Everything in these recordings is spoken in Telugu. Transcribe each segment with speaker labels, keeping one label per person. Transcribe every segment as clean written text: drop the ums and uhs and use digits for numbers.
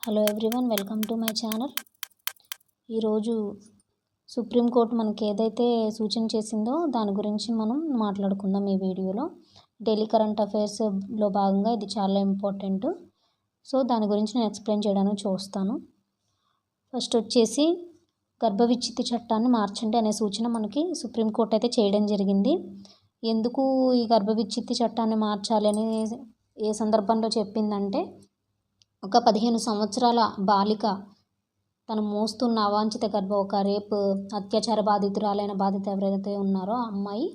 Speaker 1: Hello everyone, welcome to my channel. ఈరోజు సుప్రీంకోర్టు మనకి ఏదైతే సూచన చేసిందో దాని గురించి మనం మాట్లాడుకుందాం ఈ వీడియోలో. డైలీ కరెంట్ అఫైర్స్లో భాగంగా ఇది చాలా ఇంపార్టెంట్. సో దాని గురించి నేను ఎక్స్ప్లెయిన్ చేయడానికి చూస్తాను. ఫస్ట్ వచ్చేసి గర్భవిచ్ఛిత్తి చట్టాన్ని మార్చండి అనే సూచన మనకి సుప్రీంకోర్టు అయితే చేయడం జరిగింది. ఎందుకు ఈ గర్భవిచ్ఛిత్తి చట్టాన్ని మార్చాలని ఏ సందర్భంలో చెప్పిందంటే, ఒక 15 సంవత్సరాల బాలిక తను మోస్తున్న అవాంఛిత ఒక రేపు అత్యాచార బాధితురాలైన బాధిత ఎవరైతే ఉన్నారో ఆ అమ్మాయి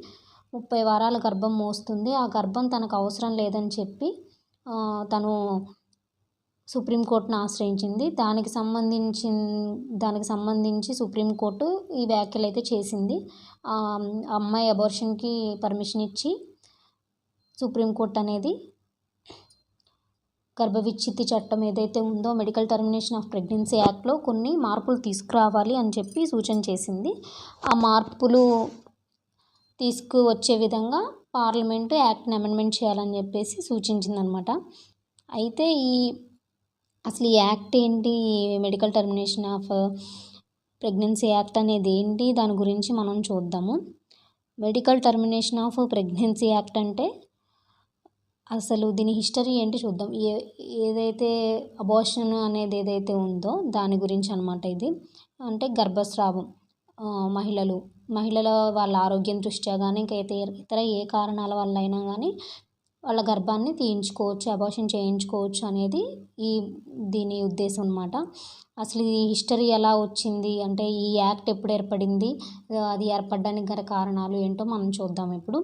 Speaker 1: 30 వారాల గర్భం మోస్తుంది. ఆ గర్భం తనకు అవసరం లేదని చెప్పి తను సుప్రీంకోర్టును ఆశ్రయించింది. దానికి సంబంధించి సుప్రీంకోర్టు ఈ వ్యాఖ్యలు అయితే చేసింది. ఆ అమ్మాయి అబార్షన్కి పర్మిషన్ ఇచ్చి సుప్రీంకోర్టు అనేది గర్భవిచ్ఛిత్తి చట్టం ఏదైతే ఉందో మెడికల్ టర్మినేషన్ ఆఫ్ ప్రెగ్నెన్సీ యాక్ట్లో కొన్ని మార్పులు తీసుకురావాలి అని చెప్పి సూచన చేసింది. ఆ మార్పులు తీసుకువచ్చే విధంగా పార్లమెంటు యాక్ట్ని అమెండ్మెంట్ చేయాలని చెప్పేసి సూచించిందనమాట. అయితే అసలు ఈ యాక్ట్ ఏంటి, medical termination of pregnancy act అనేది ఏంటి, దాని గురించి మనం చూద్దాము. Medical termination of pregnancy act అంటే అసలు దీని హిస్టరీ ఏంటి చూద్దాం. ఏదైతే అబార్షన్ అనేది ఏదైతే ఉందో దాని గురించి అనమాట. ఇది అంటే గర్భస్రావం మహిళల వాళ్ళ ఆరోగ్యం దృష్ట్యా కానీ ఇంకా ఇతర ఏ కారణాల వల్ల అయినా కానీ వాళ్ళ గర్భాన్ని తీయించుకోవచ్చు, అబార్షన్ చేయించుకోవచ్చు అనేది దీని ఉద్దేశం అనమాట. అసలు ఈ హిస్టరీ ఎలా వచ్చింది అంటే, ఈ యాక్ట్ ఎప్పుడు ఏర్పడింది, అది ఏర్పడడానికి గల కారణాలు ఏంటో మనం చూద్దాం ఇప్పుడు.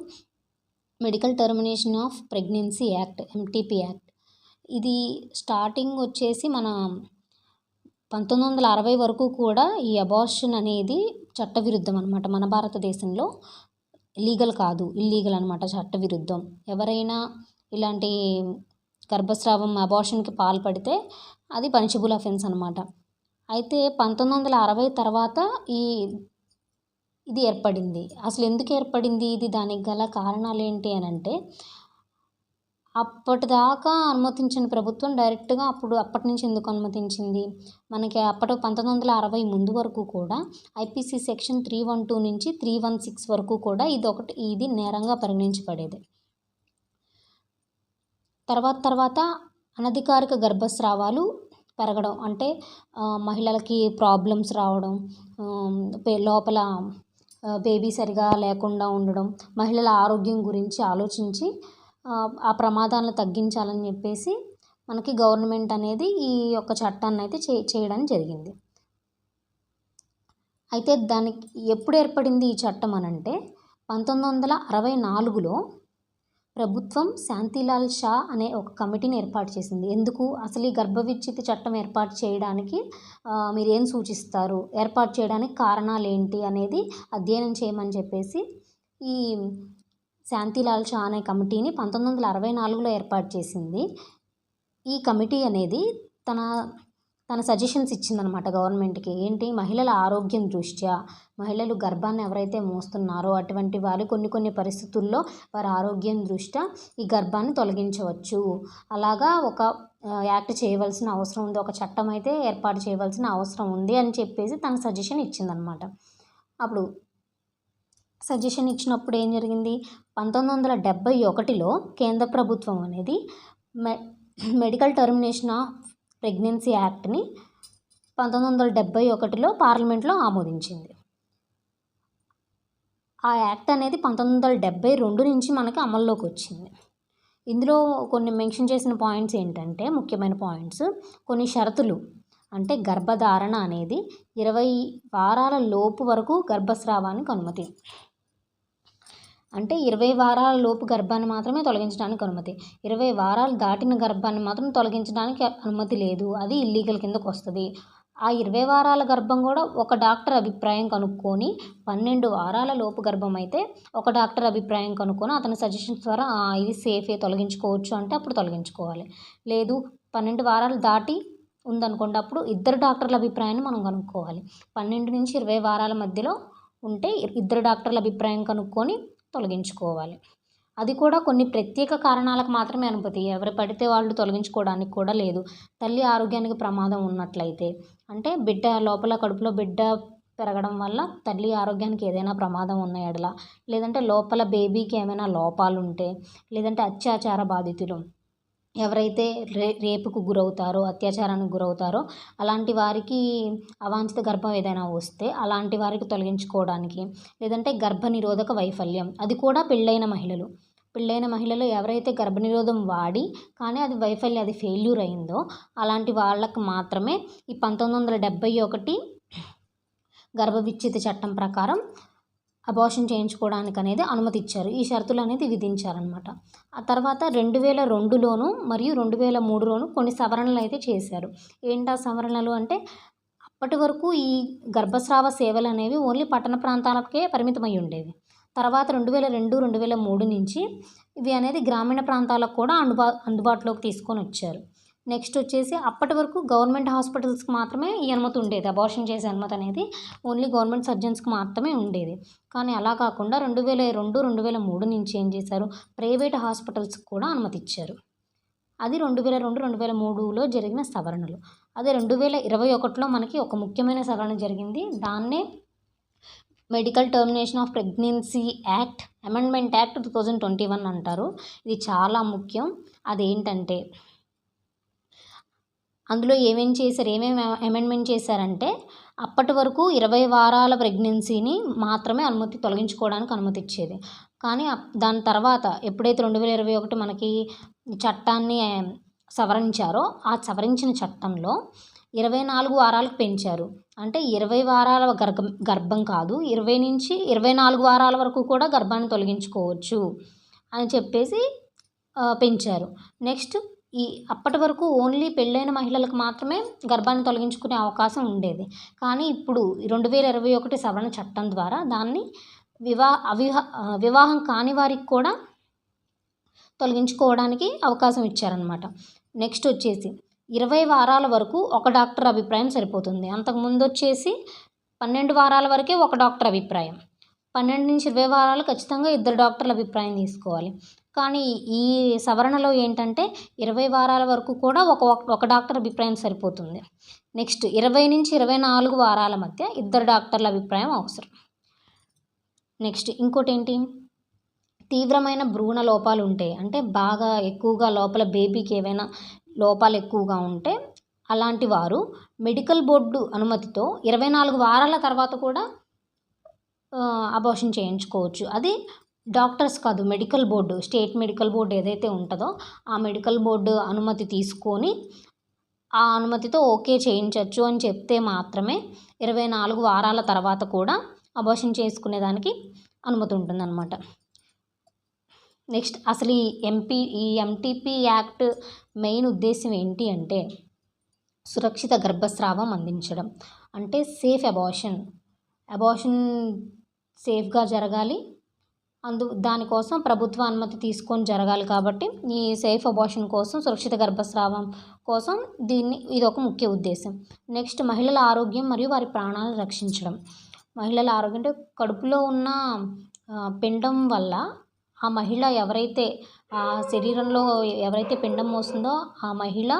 Speaker 1: Medical termination of pregnancy act, MTP act, ఇది స్టార్టింగ్ వచ్చేసి మన 1960 వరకు కూడా ఈ అబార్షన్ అనేది చట్టవిరుద్ధం అనమాట. మన భారతదేశంలో లీగల్ కాదు, ఇల్లీగల్ అనమాట, చట్టవిరుద్ధం. ఎవరైనా ఇలాంటి గర్భస్రావం అబార్షన్కి పాల్పడితే అది పనిషబుల్ అఫెన్స్ అనమాట. అయితే 1960 తర్వాత ఇది ఏర్పడింది. అసలు ఎందుకు ఏర్పడింది ఇది, దానికి గల కారణాలు ఏంటి అని అంటే, అప్పటిదాకా అనుమతించిన ప్రభుత్వం డైరెక్ట్గా అప్పటి నుంచి ఎందుకు అనుమతించింది, మనకి 1960 ముందు వరకు కూడా ఐపీసీ సెక్షన్ 312 నుంచి 316 వరకు కూడా ఇది నేరంగా పరిగణించబడేది. తర్వాత అనధికారిక గర్భస్రావాలు పెరగడం, అంటే మహిళలకి ప్రాబ్లమ్స్ రావడం, లోపల బేబీ సరిగా లేకుండా ఉండడం, మహిళల ఆరోగ్యం గురించి ఆలోచించి ఆ ప్రమాదాలను తగ్గించాలని చెప్పేసి మనకి గవర్నమెంట్ అనేది ఈ యొక్క చట్టాన్ని అయితే చేయడం జరిగింది. అయితే దానికి ఎప్పుడు ఏర్పడింది ఈ చట్టం అనంటే, 1964లో ప్రభుత్వం శాంతిలాల్ షా అనే ఒక కమిటీని ఏర్పాటు చేసింది. ఎందుకు, అసలు ఈ గర్భవిచ్ఛిత్తి చట్టం ఏర్పాటు చేయడానికి మీరేం సూచిస్తారు, ఏర్పాటు చేయడానికి కారణాలు ఏంటి అనేది అధ్యయనం చేయమని చెప్పేసి ఈ శాంతిలాల్ షా అనే కమిటీని 1964లో ఏర్పాటు చేసింది. ఈ కమిటీ అనేది తన సజెషన్స్ ఇచ్చిందనమాట గవర్నమెంట్కి. ఏంటి, మహిళల ఆరోగ్యం దృష్ట్యా, మహిళలు గర్భాన్ని ఎవరైతే మోస్తున్నారో అటువంటి వారు కొన్ని పరిస్థితుల్లో వారి ఆరోగ్యం దృష్ట్యా ఈ గర్భాన్ని తొలగించవచ్చు, అలాగా ఒక యాక్ట్ చేయవలసిన అవసరం ఉంది, ఒక చట్టం అయితే ఏర్పాటు చేయవలసిన అవసరం ఉంది అని చెప్పేసి తన సజెషన్ ఇచ్చిందనమాట. అప్పుడు సజెషన్ ఇచ్చినప్పుడు ఏం జరిగింది, 1971లో కేంద్ర ప్రభుత్వం అనేది మెడికల్ టర్మినేషన్ ఆఫ్ ప్రెగ్నెన్సీ యాక్ట్ని 1971లో పార్లమెంట్లో ఆమోదించింది. ఆ యాక్ట్ అనేది 1972 నుంచి మనకి అమల్లోకి వచ్చింది. ఇందులో కొన్ని మెన్షన్ చేసిన పాయింట్స్ ఏంటంటే, ముఖ్యమైన పాయింట్స్, కొన్ని షరతులు, అంటే గర్భధారణ అనేది 20 వారాల లోపు వరకు గర్భస్రావానికి అనుమతి, అంటే 20 వారాల లోపు గర్భాన్ని మాత్రమే తొలగించడానికి అనుమతి, 20 వారాలు దాటిన గర్భాన్ని మాత్రం తొలగించడానికి అనుమతి లేదు, అది ఇల్లీగల్ కిందకు వస్తుంది. ఆ 20 వారాల గర్భం కూడా ఒక డాక్టర్ అభిప్రాయం కనుక్కొని, 12 వారాల లోపు గర్భం అయితే ఒక డాక్టర్ అభిప్రాయం కనుక్కొని అతని సజెషన్స్ ద్వారా ఇది సేఫే, తొలగించుకోవచ్చు అంటే అప్పుడు తొలగించుకోవాలి. లేదు 12 వారాలు దాటి ఉందనుకోండి, అప్పుడు ఇద్దరు డాక్టర్ల అభిప్రాయాన్ని మనం కనుక్కోవాలి. 12 నుంచి 20 వారాల మధ్యలో ఉంటే ఇద్దరు డాక్టర్ల అభిప్రాయం కనుక్కొని తొలగించుకోవాలి. అది కూడా కొన్ని ప్రత్యేక కారణాలకు మాత్రమే అనుమతి. ఎవరు పడితే వాళ్ళు తొలగించుకోవడానికి కూడా లేదు. తల్లి ఆరోగ్యానికి ప్రమాదం ఉన్నట్లయితే, అంటే బిడ్డ లోపల కడుపులో బిడ్డ పెరగడం వల్ల తల్లి ఆరోగ్యానికి ఏదైనా ప్రమాదం ఉన్న యెడల, లేదంటే లోపల బేబీకి ఏమైనా లోపాలుంటే, లేదంటే అత్యాచార బాధితులు ఎవరైతే రేపుకు గురవుతారో, అత్యాచారానికి గురవుతారో అలాంటి వారికి అవాంఛిత గర్భం ఏదైనా వస్తే అలాంటి వారికి తొలగించుకోవడానికి, లేదంటే గర్భనిరోధక వైఫల్యం అది కూడా పెళ్ళైన మహిళలు ఎవరైతే గర్భనిరోధం వాడి కానీ అది ఫెయిల్యూర్ అయిందో అలాంటి వాళ్ళకి మాత్రమే ఈ 1971 గర్భ విచ్ఛేద చట్టం ప్రకారం అబార్షన్ చేయించుకోవడానికి అనేది అనుమతి ఇచ్చారు. ఈ షరతులు అనేది విధించారనమాట. ఆ తర్వాత 2002లోను మరియు 2003లోను కొన్ని సవరణలు అయితే చేశారు. ఏంటా సవరణలు అంటే అప్పటి వరకు ఈ గర్భస్రావ సేవలు అనేవి ఓన్లీ పట్టణ ప్రాంతాలకే పరిమితమై ఉండేవి. తర్వాత 2002, 2003 నుంచి ఇవి అనేది గ్రామీణ ప్రాంతాలకు కూడా అందుబాటులోకి తీసుకొని వచ్చారు. నెక్స్ట్ వచ్చేసి అప్పటి వరకు గవర్నమెంట్ హాస్పిటల్స్కి మాత్రమే ఈ అనుమతి ఉండేది. అబార్షన్ చేసే అనుమతి అనేది ఓన్లీ గవర్నమెంట్ సర్జన్స్కి మాత్రమే ఉండేది. కానీ అలా కాకుండా 2002, 2003 నుంచి ఏం చేశారు, ప్రైవేట్ హాస్పిటల్స్కి కూడా అనుమతి ఇచ్చారు. అది 2002, 2003లో జరిగిన సవరణలు. అదే 2021లో మనకి ఒక ముఖ్యమైన సవరణ జరిగింది. దాన్నే medical termination of pregnancy act, amendment act 2021 అంటారు. ఇది చాలా ముఖ్యం. అదేంటంటే అందులో ఏమేమి అమెండ్మెంట్ చేశారంటే అప్పటి వరకు 20 వారాల ప్రెగ్నెన్సీని మాత్రమే తొలగించుకోవడానికి అనుమతి ఇచ్చేది. కానీ దాని తర్వాత ఎప్పుడైతే 2021 మనకి చట్టాన్ని సవరించారో ఆ సవరించిన చట్టంలో 24 వారాలకు పెంచారు. అంటే 20 వారాల గర్భం కాదు, 20 నుంచి 24 వారాల వరకు కూడా గర్భాన్ని తొలగించుకోవచ్చు అని చెప్పేసి పెంచారు. నెక్స్ట్ అప్పటి వరకు ఓన్లీ పెళ్ళైన మహిళలకు మాత్రమే గర్భాన్ని తొలగించుకునే అవకాశం ఉండేది. కానీ ఇప్పుడు 2021 సవరణ చట్టం ద్వారా దాన్ని వివాహం కాని వారికి కూడా తొలగించుకోవడానికి అవకాశం ఇచ్చారనమాట. నెక్స్ట్ వచ్చేసి 20 వారాల వరకు ఒక డాక్టర్ అభిప్రాయం సరిపోతుంది. అంతకుముందు వచ్చేసి 12 వారాల వరకే ఒక డాక్టర్ అభిప్రాయం, 12 నుంచి 20 వారాలు ఖచ్చితంగా 2 డాక్టర్ల అభిప్రాయం తీసుకోవాలి. కానీ ఈ సవరణలో ఏంటంటే 20 వారాల వరకు కూడా ఒక డాక్టర్ అభిప్రాయం సరిపోతుంది. నెక్స్ట్ 20 నుంచి 24 వారాల మధ్య 2 డాక్టర్ల అభిప్రాయం అవసరం. నెక్స్ట్ ఇంకోటి ఏంటి, తీవ్రమైన భ్రూణ లోపాలు ఉంటాయి, అంటే బాగా ఎక్కువగా లోపల బేబీకి ఏవైనా లోపాలు ఎక్కువగా ఉంటే అలాంటి వారు మెడికల్ బోర్డు అనుమతితో 24 వారాల తర్వాత కూడా అబార్షన్ చేయించుకోవచ్చు. అది డాక్టర్స్ కాదు, medical board, state medical board ఏదైతే ఉంటుందో ఆ మెడికల్ బోర్డు అనుమతి తీసుకొని ఆ అనుమతితో ఓకే చేయించవచ్చు అని చెప్తే మాత్రమే 24 వారాల తర్వాత కూడా అబార్షన్ చేసుకునేదానికి అనుమతి ఉంటుందన్నమాట. నెక్స్ట్ అసలు ఈ ఎంటీపీ యాక్ట్ మెయిన్ ఉద్దేశం ఏంటి అంటే సురక్షిత గర్భస్రావం అందించడం, అంటే సేఫ్ అబార్షన్ సేఫ్గా జరగాలి. దానికోసం ప్రభుత్వ అనుమతి తీసుకొని జరగాలి. కాబట్టి ఈ సేఫ్ అబార్షన్ కోసం, సురక్షిత గర్భస్రావం కోసం ఇది ఒక ముఖ్య ఉద్దేశం. నెక్స్ట్ మహిళల ఆరోగ్యం మరియు వారి ప్రాణాలను రక్షించడం. మహిళల ఆరోగ్యం అంటే కడుపులో ఉన్న పిండం వల్ల ఆ మహిళ ఎవరైతే ఆ శరీరంలో ఎవరైతే పిండం మోస్తుందో ఆ మహిళ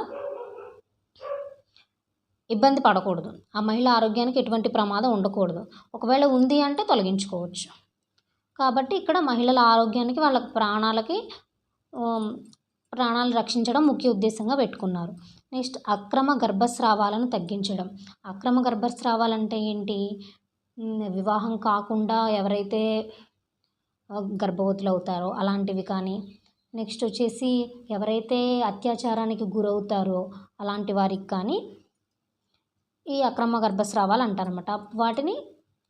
Speaker 1: ఇబ్బంది పడకూడదు, ఆ మహిళ ఆరోగ్యానికి ఎటువంటి ప్రమాదం ఉండకూడదు. ఒకవేళ ఉంది అంటే తొలగించుకోవచ్చు. కాబట్టి ఇక్కడ మహిళల ఆరోగ్యానికి వాళ్ళ ప్రాణాలు రక్షించడం ముఖ్య ఉద్దేశంగా పెట్టుకున్నారు. నెక్స్ట్ అక్రమ గర్భస్రావాలను తగ్గించడం. అక్రమ గర్భస్రావాలంటే ఏంటి, వివాహం కాకుండా ఎవరైతే గర్భవతులు అవుతారో అలాంటివి కానీ, నెక్స్ట్ వచ్చేసి ఎవరైతే అత్యాచారానికి గురవుతారో అలాంటి వారికి కానీ ఈ అక్రమ గర్భస్రావాలు అంటారన్నమాట. వాటిని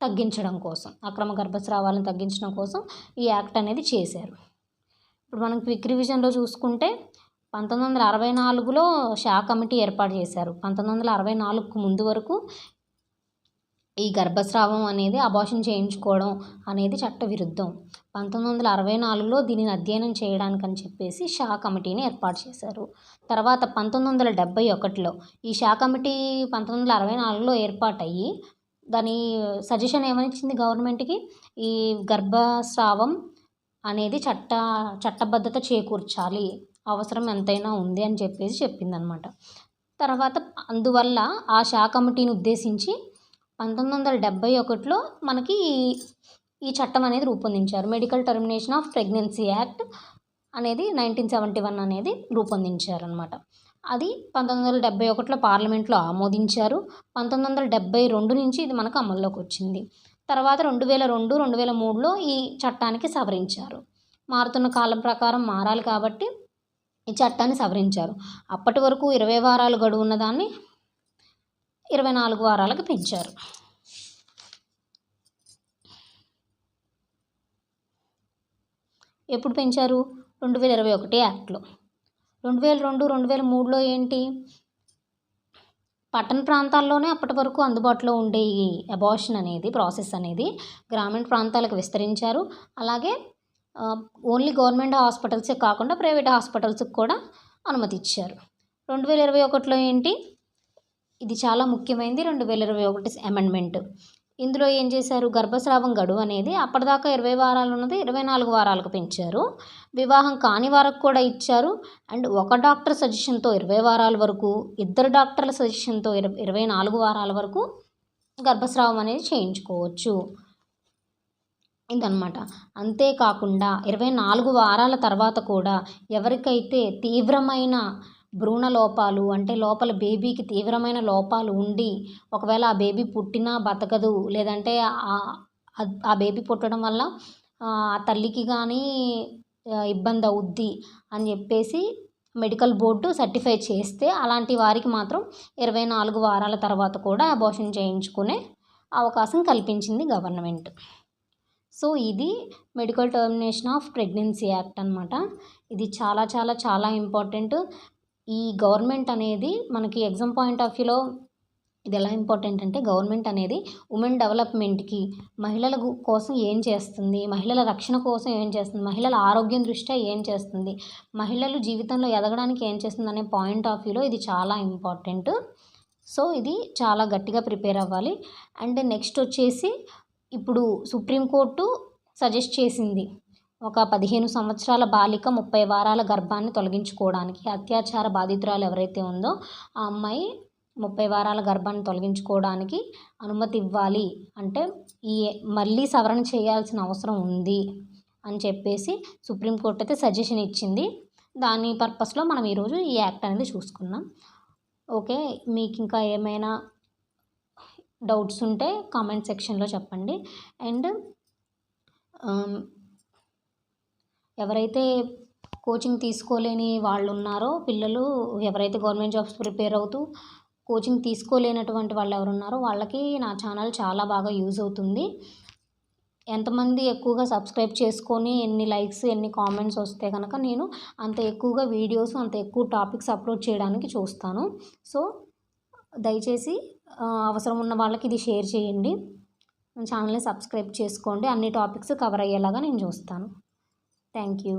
Speaker 1: తగ్గించడం కోసం, అక్రమ గర్భస్రావాలను తగ్గించడం కోసం ఈ యాక్ట్ అనేది చేశారు. ఇప్పుడు మనం క్విక్ రివిజన్లో చూసుకుంటే 1964లో షా కమిటీ ఏర్పాటు చేశారు. 1964కు ముందు వరకు ఈ గర్భస్రావం అనేది అబార్షన్ చేయించుకోవడం అనేది చట్టవిరుద్ధం. 1964లో దీనిని అధ్యయనం చేయడానికని చెప్పేసి షా కమిటీని ఏర్పాటు చేశారు. తర్వాత 1971లో ఈ షా కమిటీ 1964లో ఏర్పాటయ్యి దాని సజెషన్ ఏమనిచ్చింది గవర్నమెంట్కి, ఈ గర్భస్రావం అనేది చట్టబద్ధత చేకూర్చాలి, అవసరం ఎంతైనా ఉంది అని చెప్పేసి చెప్పిందనమాట. తర్వాత అందువల్ల ఆ షా కమిటీని ఉద్దేశించి 1971లో మనకి ఈ చట్టం అనేది రూపొందించారు. Medical termination of pregnancy act అనేది 1971 అనేది రూపొందించారనమాట. అది 1971లో పార్లమెంట్లో ఆమోదించారు. 1972 నుంచి ఇది మనకు అమల్లోకి వచ్చింది. తర్వాత 2002, 2003లో ఈ చట్టానికి సవరించారు. మారుతున్న కాలం ప్రకారం మారాలి కాబట్టి ఈ చట్టాన్ని సవరించారు. అప్పటి వరకు 20 వారాలు గడువు ఉన్నదాన్ని 24 వారాలకు పెంచారు. ఎప్పుడు పెంచారు? 2021 యాక్ట్లో. 2002, 2003లో ఏంటి, పట్టణ ప్రాంతాల్లోనే అప్పటి వరకు అందుబాటులో ఉండే ఈ అబార్షన్ అనేది ప్రాసెస్ అనేది గ్రామీణ ప్రాంతాలకు విస్తరించారు. అలాగే ఓన్లీ గవర్నమెంట్ హాస్పిటల్సే కాకుండా ప్రైవేట్ హాస్పిటల్స్కి కూడా అనుమతి ఇచ్చారు. 2021లో ఏంటి, ఇది చాలా ముఖ్యమైనది 2021 అమెండ్మెంట్. ఇందులో ఏం చేశారు, గర్భస్రావం గడువు అనేది అప్పటిదాకా 20 వారాలు ఉన్నది 24 వారాలకు పెంచారు. వివాహం కాని వారికి కూడా ఇచ్చారు. అండ్ ఒక డాక్టర్ సజెషన్తో 20 వారాల వరకు, ఇద్దరు డాక్టర్ల సజెషన్తో 24 వారాల వరకు గర్భస్రావం అనేది చేయించుకోవచ్చు ఇదన్నమాట. అంతేకాకుండా 24 వారాల తర్వాత కూడా ఎవరికైతే తీవ్రమైన భ్రూణ లోపాలు, అంటే లోపల బేబీకి తీవ్రమైన లోపాలు ఉండి ఒకవేళ ఆ బేబీ పుట్టినా బతకదు, లేదంటే ఆ బేబీ పుట్టడం వల్ల ఆ తల్లికి కానీ ఇబ్బంది అవుద్ది అని చెప్పేసి మెడికల్ బోర్డు సర్టిఫై చేస్తే అలాంటి వారికి మాత్రం 24 వారాల తర్వాత కూడా అబార్షన్ చేయించుకునే అవకాశం కల్పించింది గవర్నమెంట్. సో ఇది medical termination of pregnancy act అనమాట. ఇది చాలా చాలా చాలా ఇంపార్టెంట్. ఈ గవర్నమెంట్ అనేది మనకి ఎగ్జామ్ పాయింట్ ఆఫ్ వ్యూలో ఇది ఎలా ఇంపార్టెంట్ అంటే, గవర్నమెంట్ అనేది ఉమెన్ డెవలప్మెంట్కి, మహిళల కోసం ఏం చేస్తుంది, మహిళల రక్షణ కోసం ఏం చేస్తుంది, మహిళల ఆరోగ్యం దృష్ట్యా ఏం చేస్తుంది, మహిళలు జీవితంలో ఎదగడానికి ఏం చేస్తుంది అనే పాయింట్ ఆఫ్ వ్యూలో ఇది చాలా ఇంపార్టెంట్. సో ఇది చాలా గట్టిగా ప్రిపేర్ అవ్వాలి. అండ్ నెక్స్ట్ వచ్చేసి ఇప్పుడు సుప్రీంకోర్టు సజెస్ట్ చేసింది, ఒక 15 సంవత్సరాల బాలిక 30 వారాల గర్భాన్ని తొలగించుకోవడానికి, అత్యాచార బాధితురాలు ఎవరైతే ఉందో ఆ అమ్మాయి 30 వారాల గర్భాన్ని తొలగించుకోవడానికి అనుమతి ఇవ్వాలి, అంటే ఈ మళ్ళీ సవరణ చేయాల్సిన అవసరం ఉంది అని చెప్పేసి సుప్రీంకోర్టు అయితే సజెషన్ ఇచ్చింది. దాని పర్పస్లో మనం ఈరోజు ఈ యాక్ట్ అనేది చూసుకున్నాం. ఓకే, మీకు ఇంకా ఏమైనా డౌట్స్ ఉంటే కామెంట్ సెక్షన్లో చెప్పండి. అండ్ ఎవరైతే కోచింగ్ తీసుకోలేని వాళ్ళు ఉన్నారో, పిల్లలు ఎవరైతే గవర్నమెంట్ జాబ్స్ ప్రిపేర్ అవుతూ కోచింగ్ తీసుకోలేనటువంటి వాళ్ళు ఎవరున్నారో వాళ్ళకి నా ఛానల్ చాలా బాగా యూజ్ అవుతుంది. ఎంతమంది ఎక్కువగా సబ్స్క్రైబ్ చేసుకొని ఎన్ని లైక్స్ ఎన్ని కామెంట్స్ వస్తే కనుక నేను అంత ఎక్కువగా వీడియోస్, అంత ఎక్కువ టాపిక్స్ అప్లోడ్ చేయడానికి చూస్తాను. సో దయచేసి అవసరం ఉన్న వాళ్ళకి ఇది షేర్ చేయండి. ఛానల్ని సబ్స్క్రైబ్ చేసుకోండి. అన్ని టాపిక్స్ కవర్ అయ్యేలాగా నేను చూస్తాను. Thank you.